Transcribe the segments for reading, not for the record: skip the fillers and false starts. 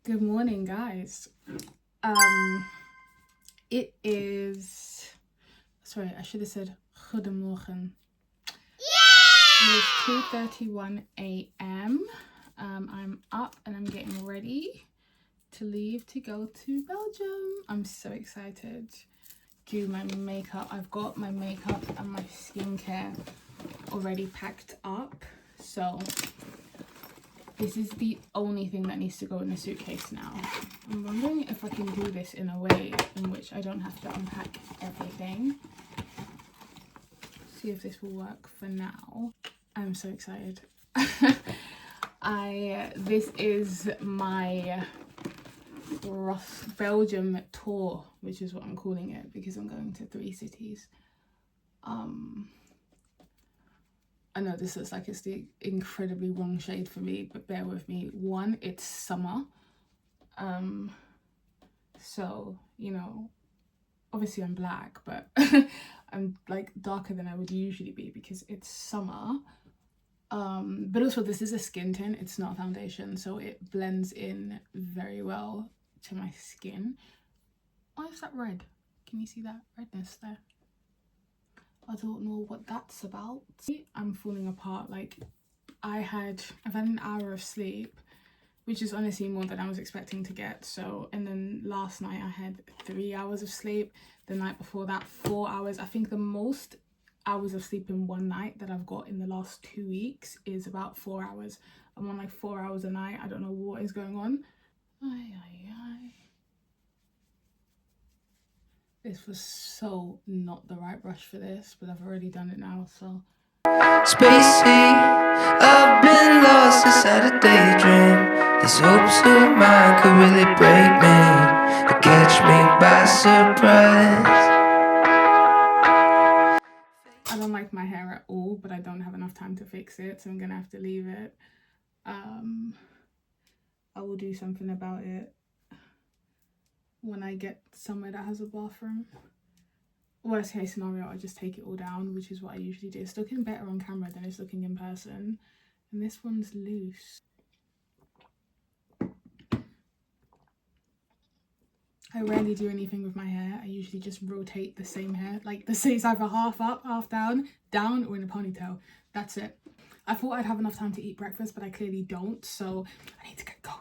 Good morning, guys. It is, sorry, I should have said goedemorgen. It is 2:31 a.m. I'm up and I'm getting ready to leave to go to Belgium. I'm so excited. Do my makeup. I've got my makeup and my skincare already packed up, so this is the only thing that needs to go in the suitcase now. I'm wondering if I can do this in a way in which I don't have to unpack everything. See if this will work for now. I'm so excited. This is my Belgium tour, which is what I'm calling it, because I'm going to 3 cities. I know this looks like it's the incredibly wrong shade for me, but bear with me. One, it's summer. So, you know, obviously I'm black, but I'm like darker than I would usually be because it's summer. But also this is a skin tint, it's not a foundation, so it blends in very well to my skin. Why is that red? Can you see that redness there? I don't know what that's about. I'm falling apart. Like I've had an hour of sleep, which is honestly more than I was expecting to get. So, and then last night I had 3 hours of sleep. The night before that, 4 hours. I think the most hours of sleep in one night that I've got in the last 2 weeks is about 4 hours. I'm on like 4 hours a night. I don't know what is going on. This was so not the right brush for this, but I've already done it now, so. Spacey, I've been lost inside a daydream. These hopes of mine could really break me or catch me by surprise. I don't like my hair at all, but I don't have enough time to fix it, so I'm gonna have to leave it. I will do something about it when I get somewhere that has a bathroom. Worst case scenario, I just take it all down, which is what I usually do. It's looking better on camera than it's looking in person. And this one's loose. I rarely do anything with my hair. I usually just rotate the same hair. Like it's either half up, half down, or in a ponytail. That's it. I thought I'd have enough time to eat breakfast, but I clearly don't. So I need to get going.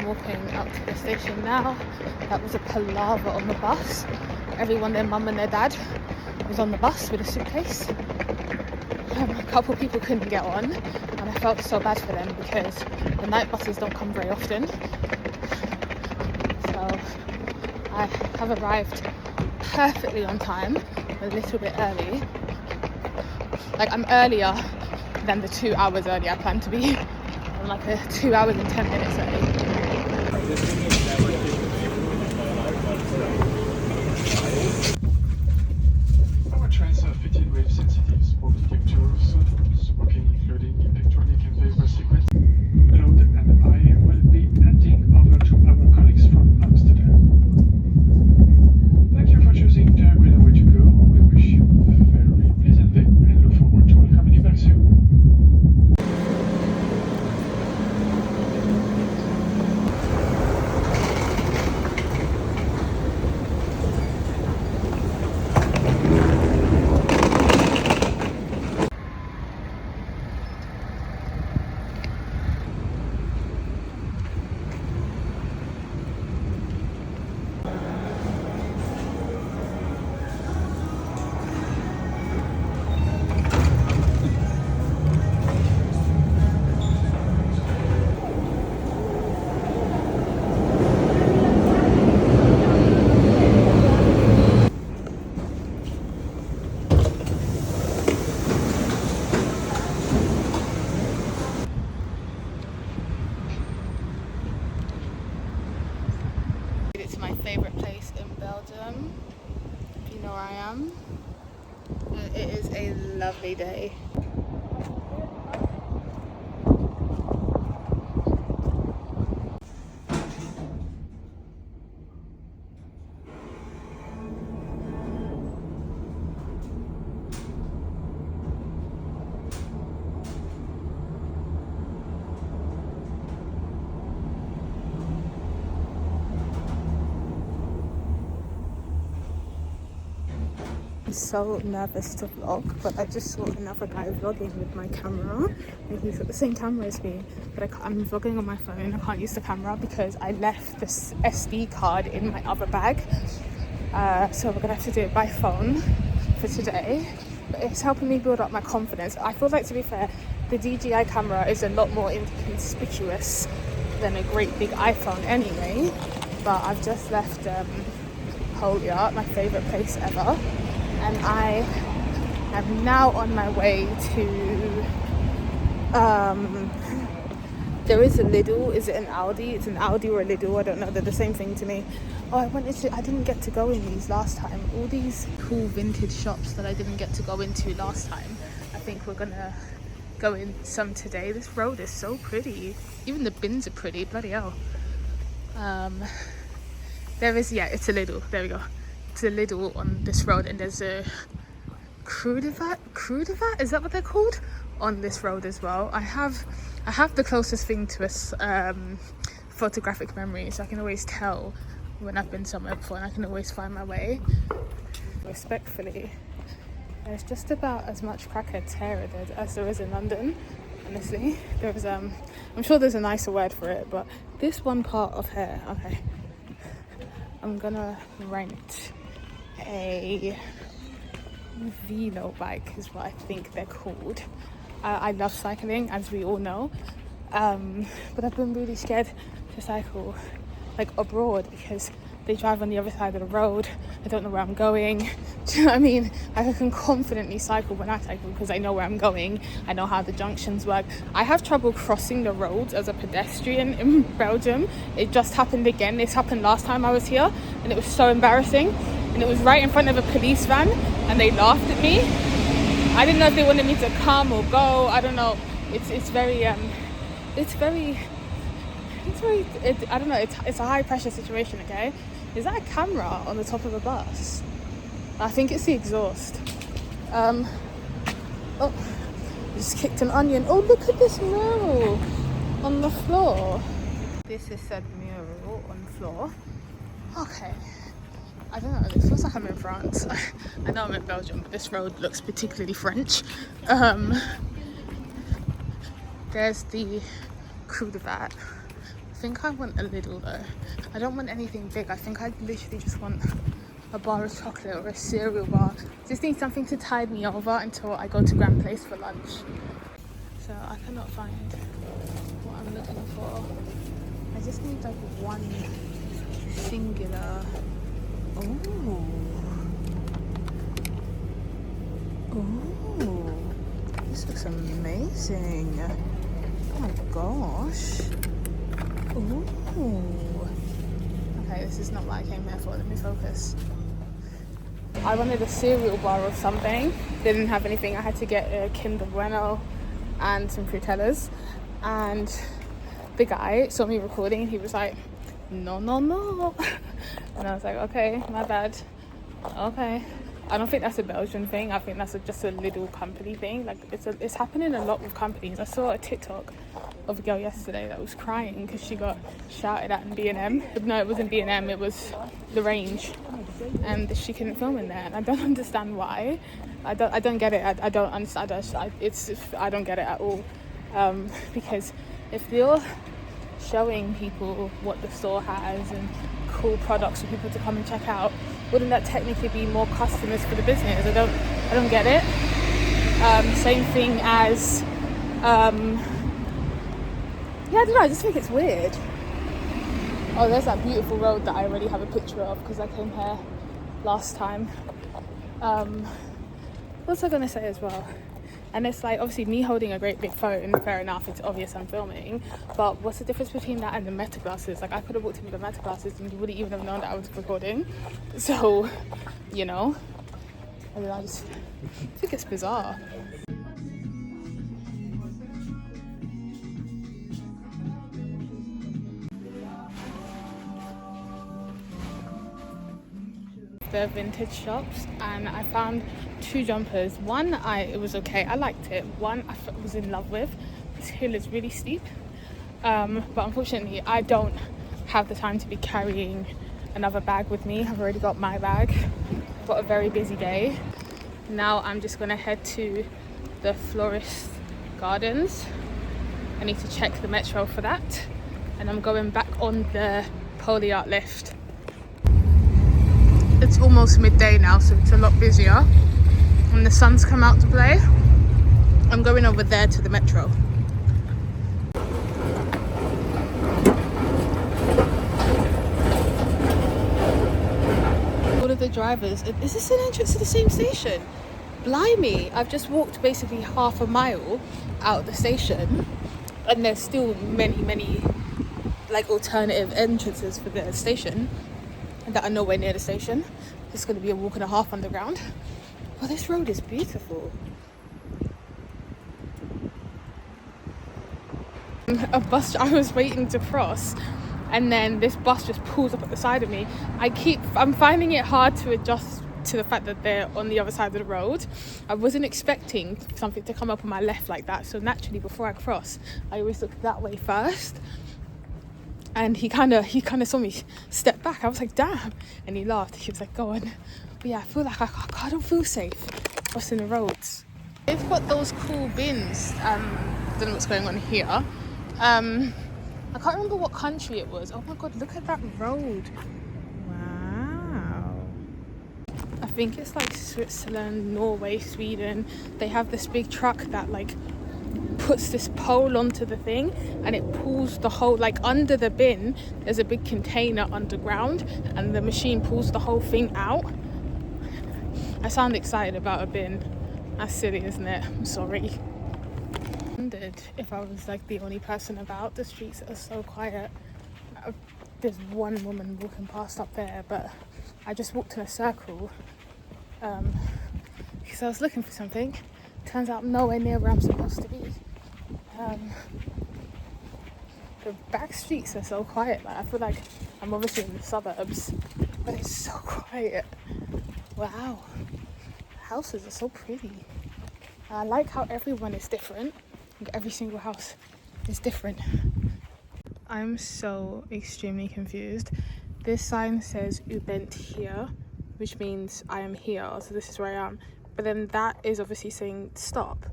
Walking up to the station now. That was a palaver on the bus. Everyone, their mum and their dad, was on the bus with a suitcase. A couple people couldn't get on, and I felt so bad for them because the night buses don't come very often. So I have arrived perfectly on time, a little bit early. Like I'm earlier than the 2 hours early I planned to be. I'm like 2 hours and 10 minutes early. Our trains are fitted with sensitive sport detectors, smoking including electronic and vapor cigarettes. Claude and I will be handing over to our colleagues from Amsterdam. Thank you for choosing the greener way to go. We wish you a very pleasant day and look forward to welcoming you back soon. You know where I am? And it is a lovely day. So nervous to vlog, but I just saw another guy vlogging with my camera, and he's got the same camera as me, but I'm vlogging on my phone. I can't use the camera because I left this SD card in my other bag, so we're gonna have to do it by phone for today, but it's helping me build up my confidence. I feel like, to be fair, the DJI camera is a lot more inconspicuous than a great big iPhone anyway, but I've just left Holyoke, my favourite place ever, and I am now on my way to there is a Lidl. Is it an Aldi? It's an Aldi or a Lidl, I don't know, they're the same thing to me. I didn't get to go in these last time. All these cool vintage shops that I didn't get to go into last time, I think we're gonna go in some today. This road is so pretty, even the bins are pretty, bloody hell. There is, yeah, it's a Lidl, there we go. It's a Lidl on this road, and there's a Crudivat, is that what they're called, on this road as well. I have the closest thing to a photographic memory, so I can always tell when I've been somewhere before, and I can always find my way. Respectfully, there's just about as much crackheads here as there is in London, honestly. There's I'm sure there's a nicer word for it, but this one part of here, okay, I'm gonna rent a velo bike, is what I think they're called. I love cycling, as we all know, but I've been really scared to cycle like abroad because they drive on the other side of the road. I don't know where I'm going. Do you know what I mean? I can confidently cycle when I cycle because I know where I'm going. I know how the junctions work. I have trouble crossing the roads as a pedestrian in Belgium. It just happened again. This happened last time I was here, and it was so embarrassing. And it was right in front of a police van, and they laughed at me. I didn't know if they wanted me to come or go. I don't know. It's very I don't know. It's a high pressure situation. Okay. Is that a camera on the top of a bus? I think it's the exhaust. Oh, just kicked an onion. Oh, look at this mural on the floor. This is said mural on the floor. Okay. I don't know, it feels like I'm in France. I know I'm in Belgium, but this road looks particularly French. There's the Crudivat. I think I want a little though. I don't want anything big. I think I literally just want a bar of chocolate or a cereal bar. Just need something to tide me over until I go to Grand Place for lunch. So I cannot find what I'm looking for. I just need like one singular. Oh, this looks amazing. Oh my gosh. Ooh. Okay, this is not what I came here for. Let me focus. I wanted a cereal bar or something. They didn't have anything. I had to get a Kinder Bueno and some Frutellas. And the guy saw me recording and he was like, no. And I was like, okay, my bad. Okay. I don't think that's a Belgian thing. I think that's just a little company thing. Like it's happening a lot with companies. I saw a TikTok of a girl yesterday that was crying because she got shouted at in B&M. No, it wasn't B&M, it was The Range, and she couldn't film in there. And I don't understand why. I don't get it. I don't understand. I don't get it at all. Because if you're showing people what the store has and cool products for people to come and check out, wouldn't that technically be more customers for the business? I don't get it. Same thing as yeah, I don't know, I just think it's weird. Oh, there's that beautiful road that I already have a picture of because I came here last time. What's I gonna say as well? And it's like, obviously me holding a great big phone, fair enough, it's obvious I'm filming, but what's the difference between that and the Meta glasses? Like, I could have walked in with the Meta glasses and you wouldn't even have known that I was recording. So, you know, And then I just think it's bizarre. The vintage shops, and I found 2 jumpers. One, it was okay, I liked it. One I was in love with. This hill is really steep, but unfortunately I don't have the time to be carrying another bag with me. I've already got my bag. I've got a very busy day. Now I'm just gonna head to the Florist Gardens. I need to check the metro for that, and I'm going back on the Poly Art lift. It's almost midday now, so it's a lot busier, and the sun's come out to play. I'm going over there to the metro. All of the drivers, is this an entrance to the same station? Blimey, I've just walked basically half a mile out of the station, and there's still many like alternative entrances for the station that are nowhere near the station. It's going to be a walk and a half underground. Well, this road is beautiful. A bus I was waiting to cross, and then this bus just pulls up at the side of me. I'm finding it hard to adjust to the fact that they're on the other side of the road. I wasn't expecting something to come up on my left like that, so naturally before I cross I always look that way first. And he kind of saw me step back. I was like, damn. And he laughed. He was like, go on. But yeah, I feel like I don't feel safe crossing the roads. They've got those cool bins. Don't know what's going on here. I can't remember what country it was. Oh my god, look at that road. Wow. I think it's like Switzerland, Norway, Sweden. They have this big truck that like puts this pole onto the thing, and it pulls the whole, like under the bin there's a big container underground, and the machine pulls the whole thing out. I sound excited about a bin. That's silly, isn't it? I'm sorry. I wondered if I was like the only person about. The streets are so quiet. There's one woman walking past up there, but I just walked in a circle because I was looking for something. Turns out I'm nowhere near where I'm supposed to be. The back streets are so quiet. Like, I feel like I'm obviously in the suburbs, but it's so quiet. Wow, houses are so pretty. I like how everyone is different. Like, every single house is different. I'm so extremely confused. This sign says "U bent hier," which means I am here. So this is where I am. But then that is obviously saying stop.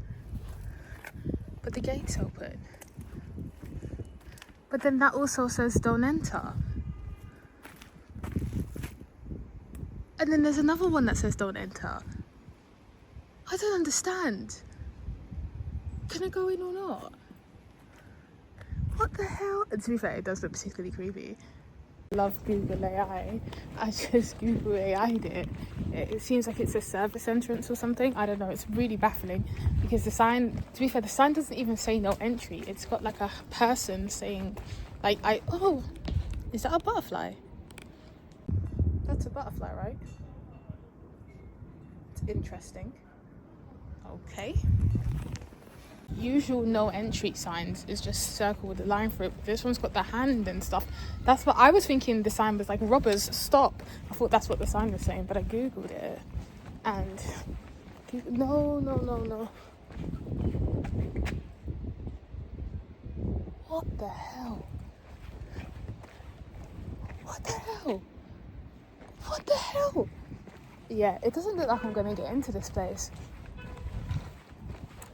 But the gate's open. But then that also says don't enter. And then there's another one that says don't enter. I don't understand. Can I go in or not? What the hell? And to be fair, it does look particularly creepy. I love Google AI. I just Google AI'd it. It seems like it's a service entrance or something. I don't know, it's really baffling because the sign, to be fair, the sign doesn't even say no entry. It's got like a person saying like, oh, is that a butterfly? That's a butterfly, right? It's interesting. Okay. Usual no entry signs is just circle with a line through it. This one's got the hand and stuff. That's what I was thinking. The sign was like robbers stop. I thought that's what the sign was saying, but I googled it and no. What the hell? Yeah, it doesn't look like I'm gonna get into this place.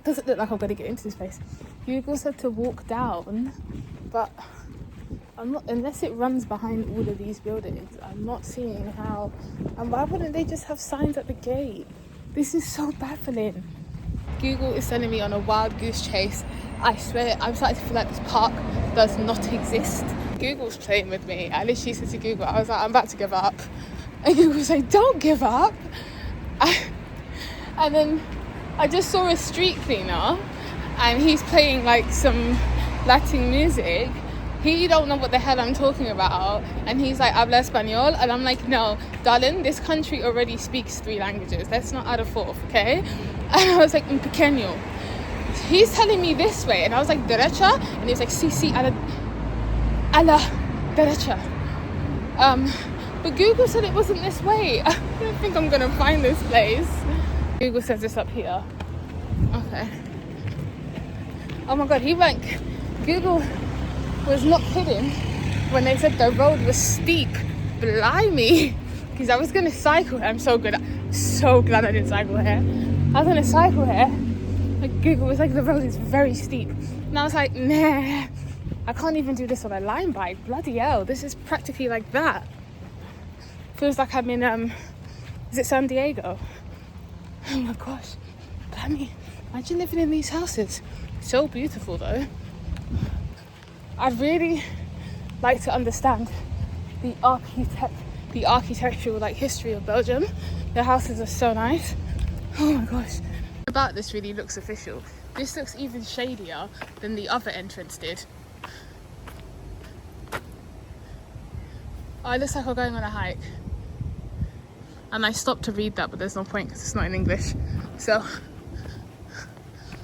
Doesn't look like I'm going to get into this place. Google said to walk down, but I'm not, unless it runs behind all of these buildings. I'm not seeing how. And why wouldn't they just have signs at the gate? This is so baffling. Google is sending me on a wild goose chase. I swear, I'm starting to feel like this park does not exist. Google's playing with me. I literally said to Google, I was like, I'm about to give up. And Google was like, don't give up. And then I just saw a street cleaner and he's playing like some Latin music. he don't know what the hell I'm talking about, and he's like, habla español, and I'm like, no darling, this country already speaks 3 languages, let's not add a 4th, okay? And I was like, un pequeño. He's telling me this way, and I was like, derecha, and he was like, sí, a la derecha. But Google said it wasn't this way. I don't think I'm gonna find this place. Google says it's up here. Okay. Oh my god, Google was not kidding when they said the road was steep. Blimey. Because I was gonna cycle here. I'm so glad I didn't cycle here. I was gonna cycle here. Like, Google was like, the road is very steep. And I was like, nah, I can't even do this on a line bike. Bloody hell, this is practically like that. Feels like I'm in, is it San Diego? Oh my gosh, blimey, imagine living in these houses. So beautiful though. I'd really like to understand the architectural like history of Belgium. The houses are so nice. Oh my gosh. About this really looks official. This looks even shadier than the other entrance did. Oh, it looks like we're going on a hike. And I stopped to read that, but there's no point because it's not in English. So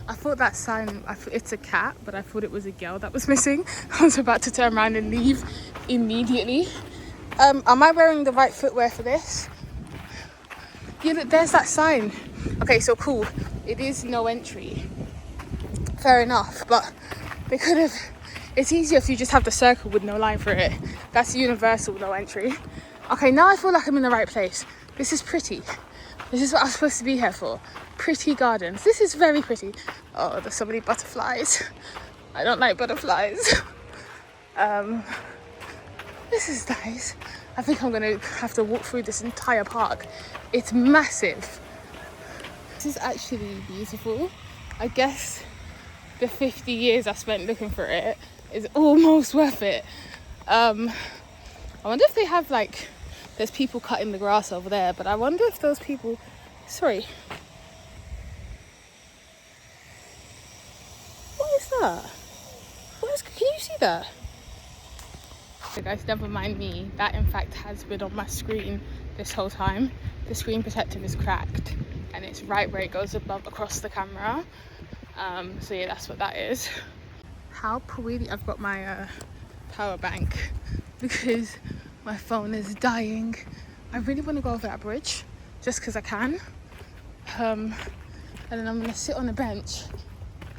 I thought that sign, it's a cat, but I thought it was a girl that was missing. I was about to turn around and leave immediately. Am I wearing the right footwear for this? Yeah, look, there's that sign. Okay, so cool. It is no entry. Fair enough, but they could have... It's easier if you just have the circle with no line for it. That's universal, no entry. Okay, now I feel like I'm in the right place. This is pretty. This is what I was supposed to be here for. Pretty gardens. This is very pretty. Oh, there's so many butterflies. I don't like butterflies. This is nice. I think I'm gonna have to walk through this entire park. It's massive. This is actually beautiful. I guess the 50 years I spent looking for it is almost worth it. I wonder if they have like, there's people cutting the grass over there, but I wonder if those people, sorry. What is that? Can you see that? So guys, never mind me. That in fact has been on my screen this whole time. The screen protector is cracked and it's right where it goes above across the camera. So yeah, that's what that is. How pretty. I've got my power bank because my phone is dying. I really want to go over that bridge just because I can. And then I'm going to sit on a bench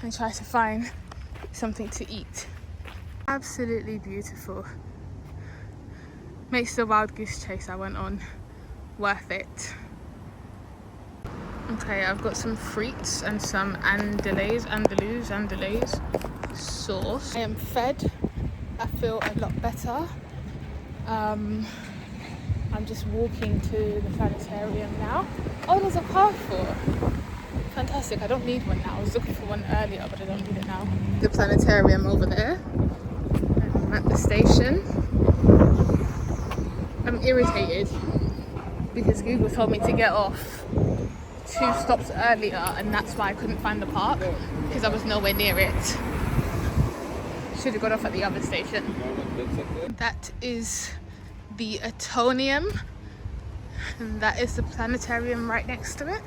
and try to find something to eat. Absolutely beautiful. Makes the wild goose chase I went on worth it. Okay, I've got some frites and some andalaise sauce. I am fed. I feel a lot better. I'm just walking to the planetarium now. Oh, there's a Carrefour. Fantastic. I don't need one now. I was looking for one earlier, but I don't need it now. The planetarium over there. I'm at the station. I'm irritated because Google told me to get off 2 stops earlier, and that's why I couldn't find the park because I was nowhere near it. Should have got off at the other station. That is the Atonium, and that is the planetarium right next to it.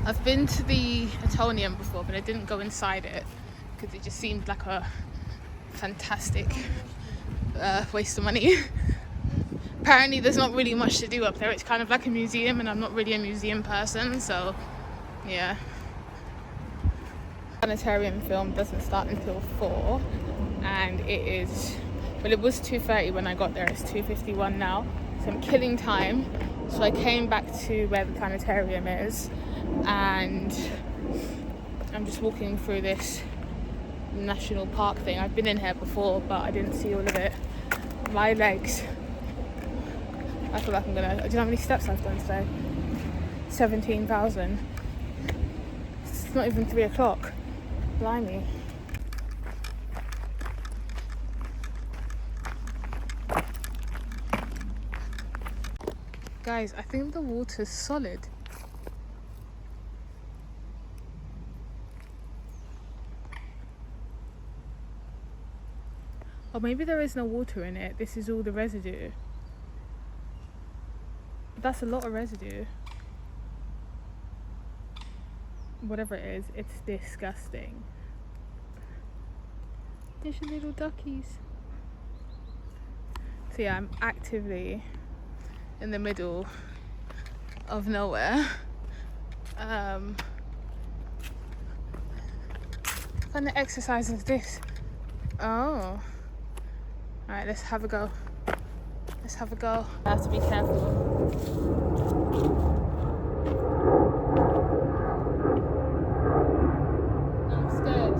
I've been to the Atonium before, but I didn't go inside it because it just seemed like a fantastic waste of money. Apparently there's not really much to do up there. It's kind of like a museum, and I'm not really a museum person, so yeah. Planetarium film doesn't start until 4, and it is, well, it was 2:30 when I got there. It's 2:51 now, so I'm killing time. So I came back to where the planetarium is, and I'm just walking through this national park thing. I've been in here before, but I didn't see all of it. My legs, I feel like I'm gonna, do you know how many steps I've done today? 17,000. It's not even 3 o'clock. Blimey. Guys, I think the water's solid. Or maybe there is no water in it. This is all the residue. That's a lot of residue. Whatever it is, it's disgusting. There's your little duckies. So yeah, I'm actively in the middle of nowhere. What kind of exercise is this? Oh. Alright, let's have a go. Let's have a go. I have to be careful. I'm scared.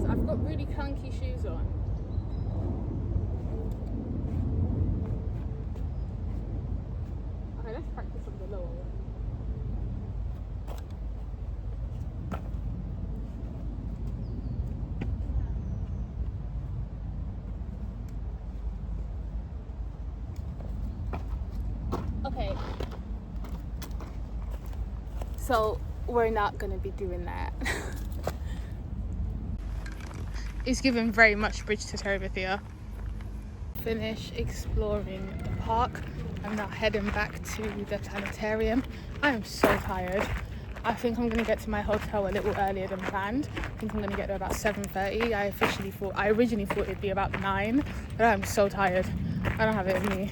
I've got really clunky shoes on. Okay, let's practice on the lower one. Okay. So we're not gonna be doing that. It's given very much Bridge to Terabithia. Finish exploring the park. I'm now heading back to the planetarium. I am so tired. I think I'm gonna get to my hotel a little earlier than planned. I think I'm gonna get there about 7:30. I originally thought it'd be about 9, but I'm so tired. I don't have it in me.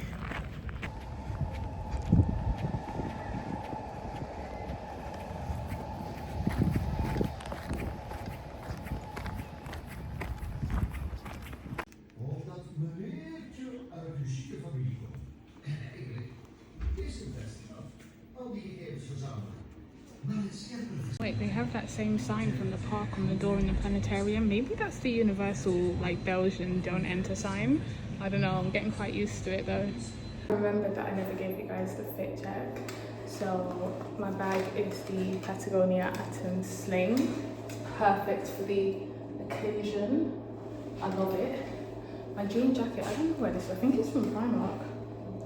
Wait, they have that same sign from the park on the door in the planetarium. Maybe that's the universal, like, Belgian don't enter sign. I don't know, I'm getting quite used to it though. I remembered that I never gave you guys the fit check. So my bag is the Patagonia Atom Sling. It's perfect for the occasion. I love it. My jean jacket, I don't know where this is. I think it's from Primark.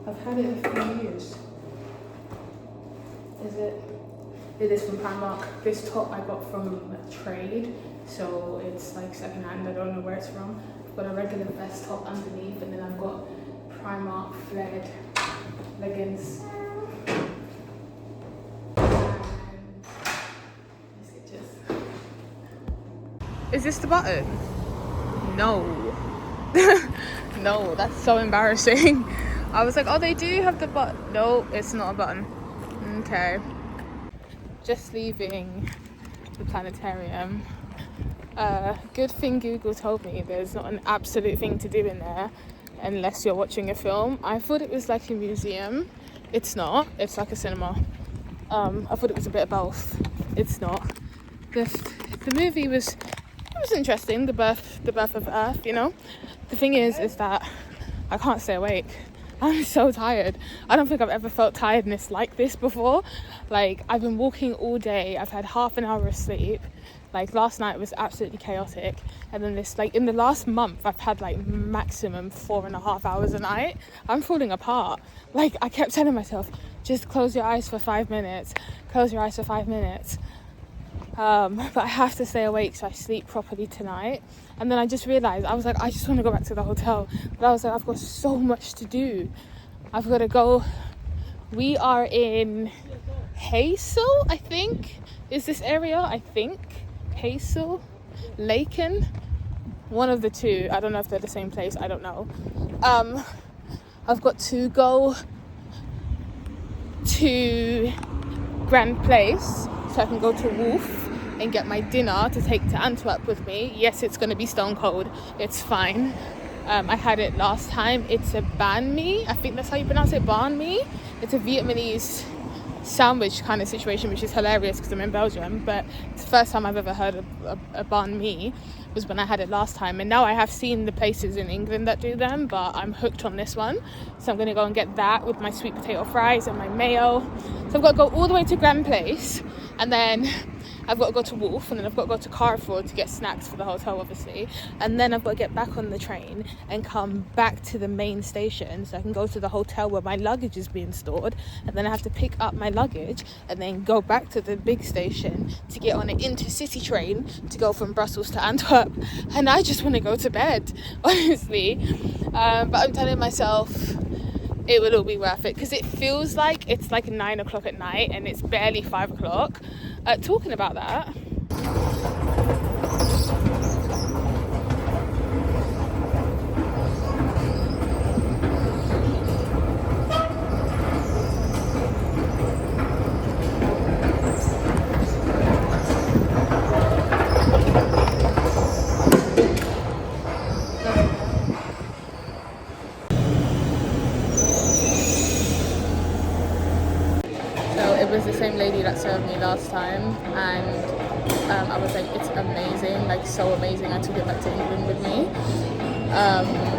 I've had it a few years. Is it? It is from Primark. This top I got from Trade, so it's like secondhand. I don't know where it's from. I've got a regular vest top underneath, and then I've got Primark flared leggings. Is this the button? No. No, that's so embarrassing. I was like, oh, they do have the button. No, it's not a button. Okay. Just leaving the planetarium. Good thing Google told me there's not an absolute thing to do in there unless you're watching a film. I thought it was like a museum. It's not. It's like a cinema. I thought it was a bit of both. It's not. The movie was interesting. The birth of Earth. You know. The thing is that I can't stay awake. I'm so tired. I don't think I've ever felt tiredness like this before. Like, I've been walking all day. I've had half an hour of sleep. Like, last night was absolutely chaotic. And then this, like, in the last month, I've had, like, maximum 4.5 hours a night. I'm falling apart. Like, I kept telling myself, just close your eyes for 5 minutes. Close your eyes for 5 minutes. But I have to stay awake so I sleep properly tonight. And then I just realised, I was like, I just want to go back to the hotel. But I was like, I've got so much to do. I've got to go. We are in Hazel, I think. Is this area? I think. Hazel, Laken. One of the two. I don't know if they're the same place. I don't know. I've got to go to Grand Place so I can go to Wolf and get my dinner to take to Antwerp with me. Yes, it's going to be stone cold. It's fine. I had it last time. It's a banh mi. I think that's how you pronounce it, banh mi. It's a Vietnamese sandwich kind of situation, which is hilarious because I'm in Belgium, but it's the first time I've ever heard of a banh mi was when I had it last time. And now I have seen the places in England that do them, but I'm hooked on this one, so I'm going to go and get that with my sweet potato fries and my mayo. So I've got to go all the way to Grand Place, and then I've got to go to Wolf, and then I've got to go to Carrefour to get snacks for the hotel, obviously, and then I've got to get back on the train and come back to the main station so I can go to the hotel where my luggage is being stored, and then I have to pick up my luggage and then go back to the big station to get on an intercity train to go from Brussels to Antwerp. And I just want to go to bed, honestly, but I'm telling myself it will all be worth it, because it feels like it's like 9 o'clock at night and it's barely 5 o'clock. Talking about that, it was the same lady that served me last time, and I was like, it's amazing, like so amazing. I took it back to England with me.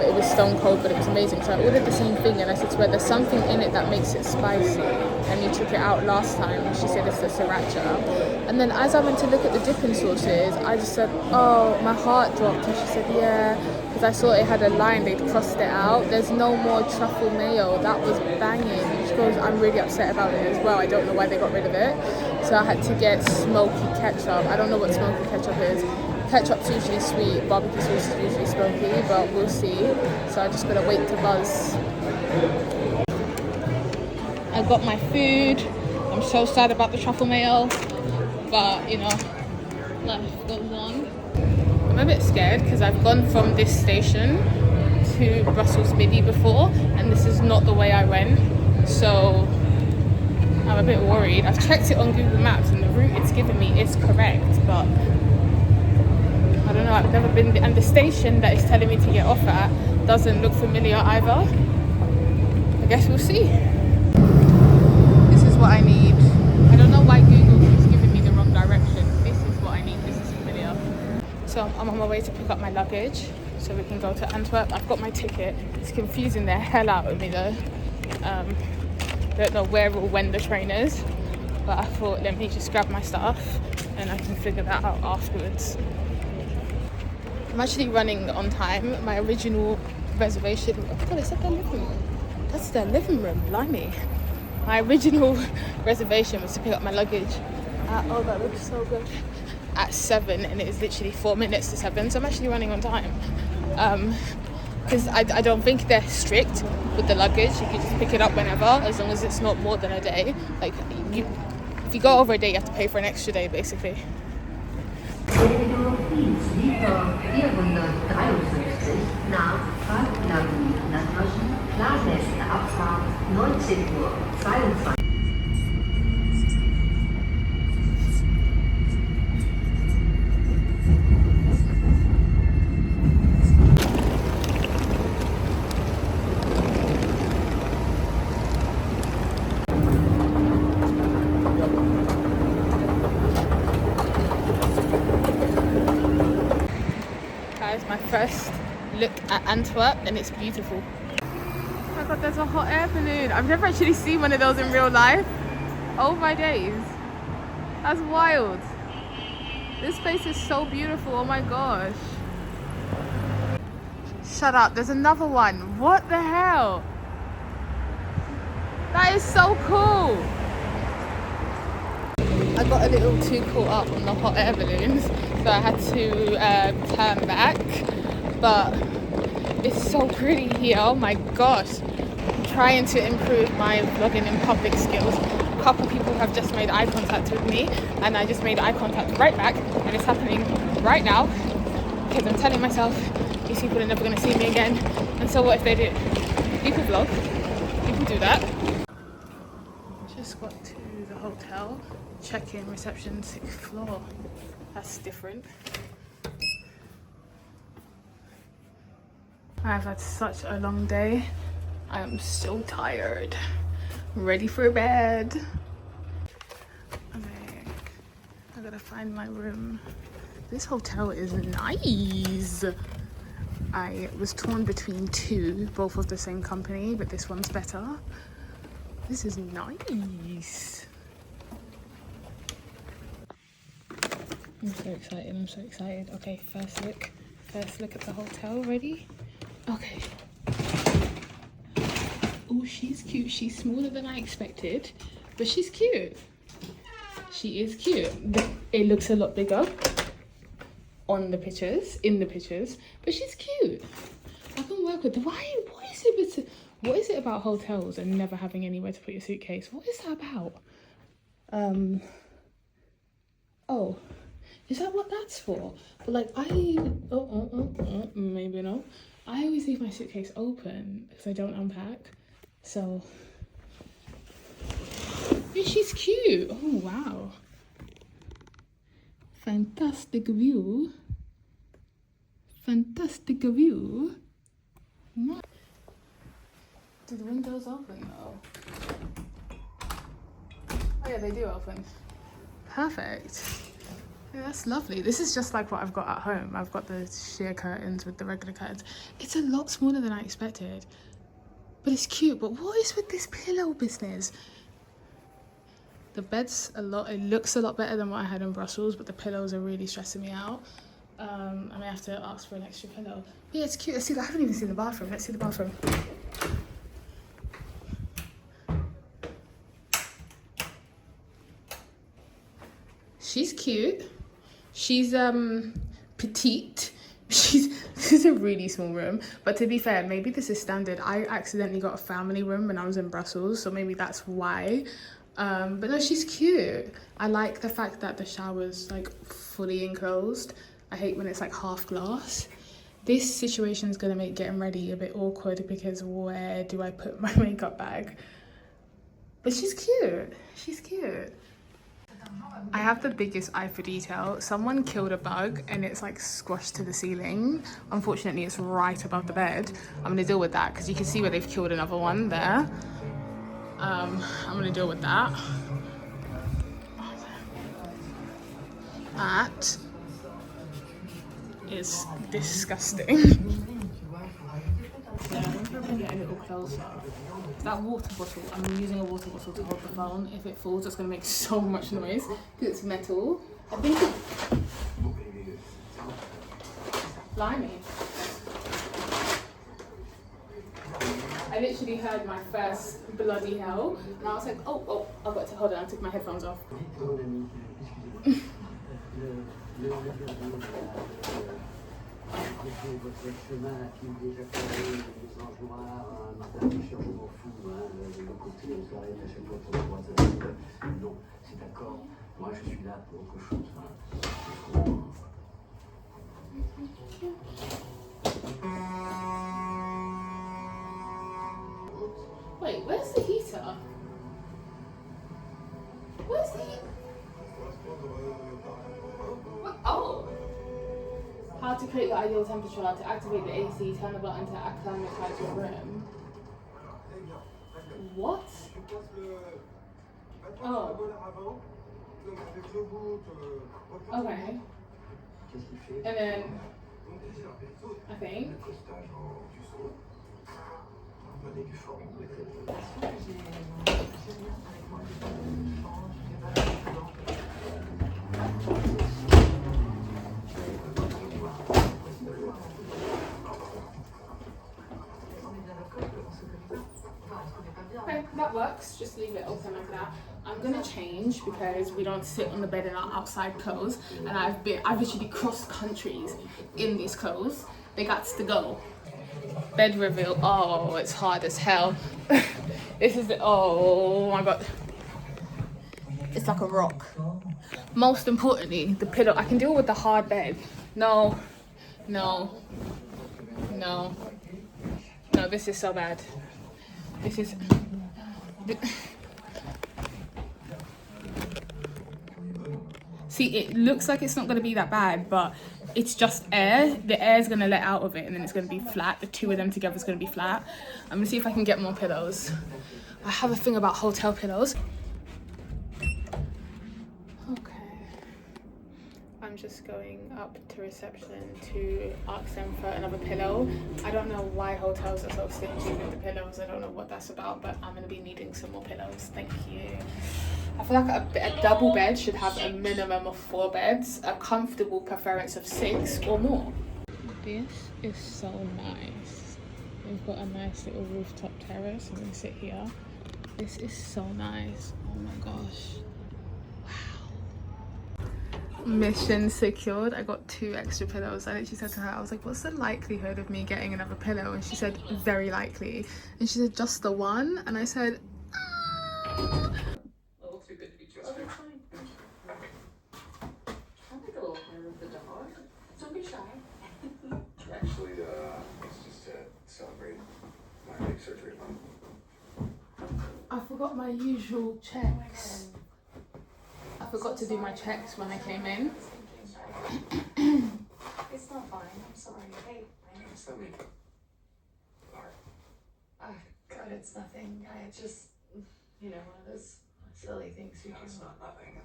It was stone cold, but it was amazing. So I ordered the same thing, and I said to her, there's something in it that makes it spicy, and you took it out last time, and she said it's the sriracha. And then as I went to look at the dipping sauces, I just said, oh, my heart dropped, and she said, yeah, because I saw it had a line, they'd crossed it out. There's no more truffle mayo. That was banging. She goes, I'm really upset about it as well. I don't know why they got rid of it. So I had to get smoky ketchup. I don't know what smoky ketchup is. Ketchup's usually sweet, barbecue sauce is usually smoky, but we'll see. So I just gotta wait to buzz. I got my food. I'm so sad about the truffle mayo, but you know, life goes on. I'm a bit scared because I've gone from this station to Brussels Midi before, and this is not the way I went, so I'm a bit worried. I've checked it on Google Maps and the route it's given me is correct, but I don't know, I've never been and the station that it's telling me to get off at doesn't look familiar either. I guess we'll see. This is what I need. I don't know why Google keeps giving me the wrong direction. This is what I need. This is familiar. So I'm on my way to pick up my luggage so we can go to Antwerp. I've got my ticket. It's confusing the hell out of me though. Don't know where or when the train is, but I thought let me just grab my stuff and I can figure that out afterwards. I'm actually running on time. My original reservation, oh god, is that their living room? That's their living room, blimey. My original reservation was to pick up my luggage at, oh that looks so good, at 7, and it is literally 4 minutes to 7, so I'm actually running on time. Because I don't think they're strict with the luggage. You can just pick it up whenever, as long as it's not more than a day. Like, if you go over a day, you have to pay for an extra day, basically. nach Fahrplan Landwirschen, Klarnächste Abfahrt 19:22 Uhr. My first look at Antwerp, and it's beautiful. Oh my god, there's a hot air balloon. I've never actually seen one of those in real life. Oh my days, that's wild. This place is so beautiful. Oh my gosh. Shut up, there's another one. What the hell? That is so cool. I got a little too caught up on the hot air balloons, so I had to turn back, but it's so pretty here. Oh my gosh. I'm trying to improve my vlogging in public skills. A couple people have just made eye contact with me, and I just made eye contact right back, and it's happening right now because I'm telling myself these people are never going to see me again, and so what if they do? People vlog, people do that. Just got to the hotel. Check-in, reception, 6th floor. That's different. I've had such a long day. I am so tired. Ready for bed. gotta find my room. This hotel is nice. I was torn between two, both of the same company, but this one's better. This is nice. I'm so excited, I'm so excited. Okay, first look at the hotel. Ready? Okay. Oh, she's cute. She's smaller than I expected, but she's cute. She is cute. It looks a lot bigger on the pictures, in the pictures, but she's cute. I can work with. What is it about hotels and never having anywhere to put your suitcase? What is that about? Oh, is that what that's for? But like maybe no. I always leave my suitcase open because I don't unpack. So, yeah, she's cute. Oh wow. Fantastic view. Fantastic view. No. Do the windows open though? Oh yeah, they do open. Perfect. Yeah, that's lovely. This is just like what I've got at home. I've got the sheer curtains with the regular curtains. It's a lot smaller than I expected. But it's cute. But what is with this pillow business? The bed's it looks a lot better than what I had in Brussels, but the pillows are really stressing me out. I may have to ask for an extra pillow. But yeah, it's cute. Let's see. I haven't even seen the bathroom. Let's see the bathroom. She's cute. She's petite. This is a really small room, but to be fair, maybe this is standard. I accidentally got a family room when I was in Brussels, so maybe that's why. But no, she's cute. I like the fact that the shower's like fully enclosed. I hate when it's like half glass. This situation is gonna make getting ready a bit awkward because where do I put my makeup bag? But she's cute. She's cute. I have the biggest eye for detail. Someone killed a bug and it's like squashed to the ceiling. Unfortunately, it's right above the bed. I'm gonna deal with that because you can see where they've killed another one there. I'm gonna deal with that. That is disgusting. Yeah, I'm gonna get a little closer. That water bottle, I'm using a water bottle to hold the phone. If it falls, it's gonna make so much noise because it's metal. I think it's blimey. I literally heard my first bloody hell, and I was like, oh, I've got to hold on. I took my headphones off. Votre chemin à pied déjà fait, les anges noirs, Martin Fischer, je m'en fous, de l'autre côté, on s'arrête à chaque fois pour le droit. Non, c'est d'accord, moi je suis là pour autre chose. Wait, where's the heater? Where's the heater? What? Oh! How to create the ideal temperature, to activate the AC, turn the button to acclimatize your room. What? Oh. Okay. And then, I think. Okay, that works. Just leave it open like that. I'm gonna change because we don't sit on the bed in our outside clothes, and I've literally crossed countries in these clothes. They got to go. Bed reveal. Oh, it's hard as hell. This is the, oh my god. It's like a rock. Most importantly, the pillow. I can deal with the hard bed. No, this is so bad. This is. See, it looks like it's not going to be that bad, but it's just air. The air is going to let out of it, and then it's going to be flat. The two of them together is going to be flat. I'm going to see if I can get more pillows. I have a thing about hotel pillows. Okay. just going up to reception to ask them for another pillow. I don't know why hotels are so stingy with the pillows. I don't know what that's about, but I'm gonna be needing some more pillows. Thank you. I feel like a double bed should have a minimum of 4 beds, a comfortable preference of 6 or more. This is so nice. We've got a nice little rooftop terrace. I'm gonna sit here. This is so nice. Oh my gosh. Mission secured. I got 2 extra pillows. I literally said to her, I was like, what's the likelihood of me getting another pillow? And she said, very likely. And she said, just the one? And I said, A little too good to be true. Oh, that's fine. I like a little hair of the dog. Don't be shy. Actually, it's just to celebrate my big surgery month. I forgot my usual checks. I forgot to do my checks when I came in. It's not fine. I'm sorry. Hey, It's not me. Alright. God, it's nothing. I just, one of those silly things you No, do. it's not nothing.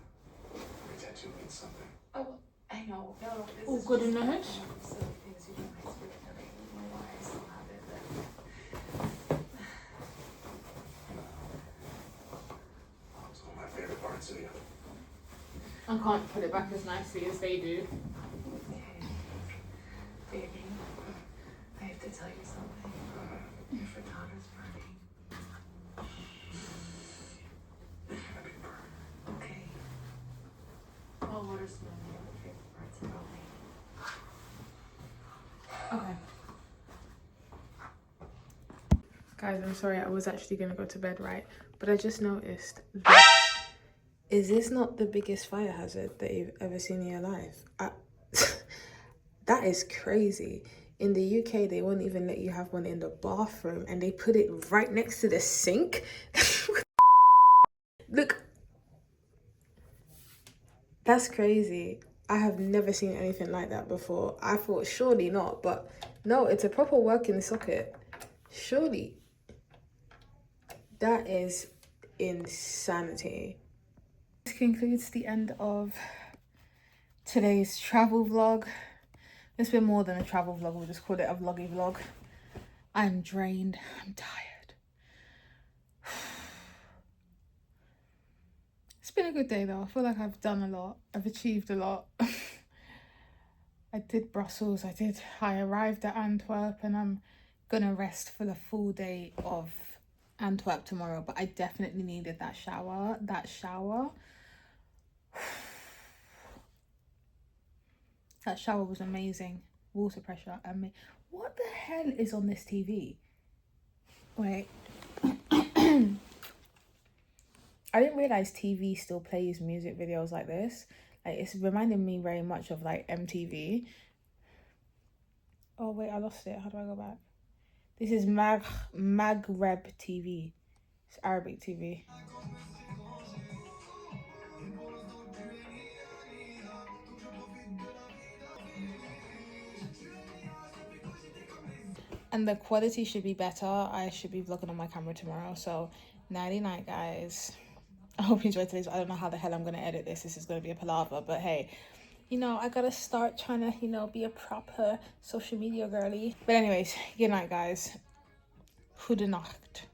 Every tattoo means something. Oh, I know. No, this All is good just in the head? one of those silly things you do in high school. I don't even know why I still have it, but It's one of my favorite parts of you. I can't put it back as nicely as they do. okay. Baby, I have to tell you something. Your frittata's burning. Happy birthday. Okay. Well, what are some of your other favorite parts about me? Okay. Guys, I'm sorry, I was actually gonna go to bed, right? But I just noticed this. Is this not the biggest fire hazard that you've ever seen in your life? That is crazy. In the UK, they won't even let you have one in the bathroom, and they put it right next to the sink. Look. That's crazy. I have never seen anything like that before. I thought surely not, but no, it's a proper working socket. Surely. That is insanity. This concludes the end of today's travel vlog. It's been more than a travel vlog, we'll just call it a vloggy vlog. I'm drained, I'm tired. It's been a good day though. I feel like I've done a lot. I've achieved a lot. I did Brussels, I arrived at Antwerp, and I'm gonna rest for the full day of Antwerp tomorrow, but I definitely needed that shower. That shower was amazing. Water pressure, what the hell is on this TV? Wait. I didn't realize TV still plays music videos like this. Like, it's reminding me very much of like MTV. Oh wait, I lost it. How do I go back? This is Maghreb TV. It's Arabic TV. And the quality should be better. I should be vlogging on my camera tomorrow. So, nighty night, guys. I hope you enjoyed today's. I don't know how the hell I'm going to edit this. This is going to be a palaver. But hey, I got to start trying to, be a proper social media girly. But anyways, good night, guys. Goedenacht.